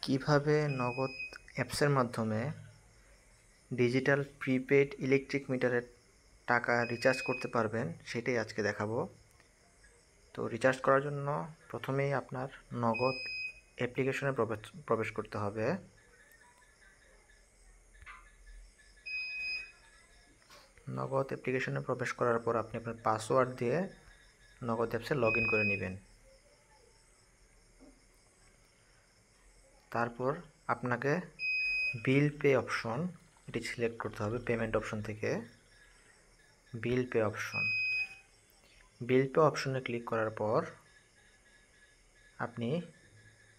কিভাবে নগদ অ্যাপসের মাধ্যমে ডিজিটাল প্রিপেড ইলেকট্রিক মিটারের টাকা রিচার্জ করতে পারবেন সেটাই আজকে দেখাবো। তো রিচার্জ করার জন্য প্রথমেই আপনার নগদ অ্যাপ্লিকেশনে প্রবেশ করতে হবে। নগদ অ্যাপ্লিকেশনে প্রবেশ করার পর আপনি আপনার পাসওয়ার্ড দিয়ে নগদ অ্যাপসে লগ ইন করে নেবেন। তারপর আপনাকে বিল পে অপশন এটি সিলেক্ট করতে হবে। পেমেন্ট অপশন থেকে বিল পে অপশনে ক্লিক করার পর আপনি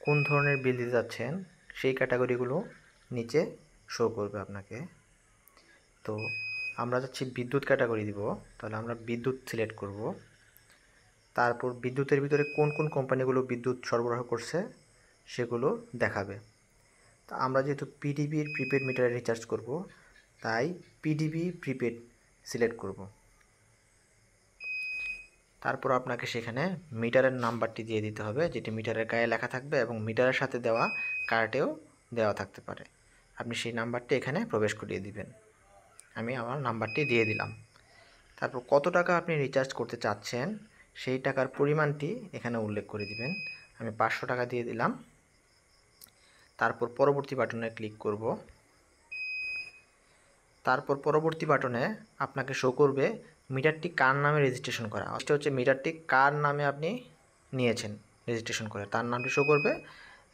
কোন ধরনের বিল দিতে যাচ্ছেন সেই ক্যাটাগরিগুলো নিচে শো করবে আপনাকে। তো আমরা যাচ্ছি বিদ্যুৎ ক্যাটাগরি দিব, তাহলে আমরা বিদ্যুৎ সিলেক্ট করব। তারপর বিদ্যুতের ভিতরে কোন কোন কোম্পানিগুলো বিদ্যুৎ সরবরাহ করছে সেগুলো দেখাবে। তা আমরা যেহেতু পিডিবির প্রিপেড মিটারে রিচার্জ করব, তাই পিডিবি প্রিপেড সিলেক্ট করব। তারপর আপনাকে সেখানে মিটারের নাম্বারটি দিয়ে দিতে হবে, যেটি মিটারের গায়ে লেখা থাকবে এবং মিটারের সাথে দেওয়া কার্ডেও দেওয়া থাকতে পারে। আপনি সেই নাম্বারটি এখানে প্রবেশ করিয়ে দিবেন। আমি আমার নাম্বারটি দিয়ে দিলাম। তারপর কত টাকা আপনি রিচার্জ করতে চাচ্ছেন সেই টাকার পরিমাণটি এখানে উল্লেখ করে দিবেন। আমি 500 টাকা দিয়ে দিলাম। তারপর পরবর্তী বাটনে ক্লিক করব। তারপর পরবর্তী বাটনে আপনাকে শো করবে মিটারটি কার নামে রেজিস্ট্রেশন করা। এটা হচ্ছে মিটারটি কার নামে আপনি নিয়েছেন রেজিস্ট্রেশন করে তার নামটি শো করবে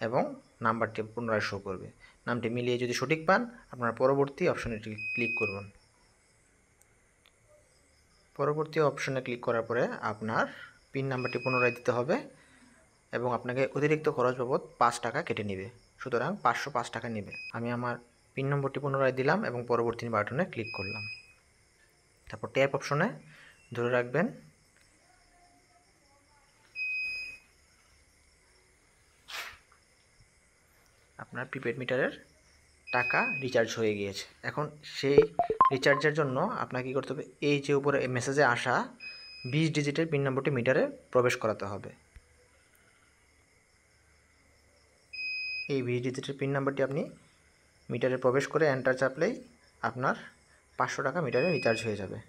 এবং নাম্বারটি পুনরায় শো করবে। নামটি মিলিয়ে যদি সঠিক পান আপনারা পরবর্তী অপশনে ক্লিক করবেন। পরবর্তী অপশনে ক্লিক করার পরে আপনার পিন নাম্বারটি পুনরায় দিতে হবে এবং আপনাকে অতিরিক্ত খরচ বাবদ 5 টাকা কেটে নেবে। সুতরাং 505 টাকা নেবে। আমি আমার পিন নম্বরটি পুনরায় দিলাম এবং পরবর্তী বাটনে ক্লিক করলাম। তারপর ট্যাপ অপশনে ধরে রাখবেন। আপনার প্রিপেড মিটারের টাকা রিচার্জ হয়ে গিয়েছে। এখন সেই রিচার্জের জন্য আপনাকে কী করতে হবে, এই যে উপরে মেসেজে আসা 20 ডিজিটের পিন নম্বরটি মিটারে প্রবেশ করাতে হবে। এই 20 ডিজিটের পিন নাম্বারটি আপনি মিটারে প্রবেশ করে এন্টার চাপলেই আপনার 500 টাকা মিটারে রিচার্জ হয়ে যাবে।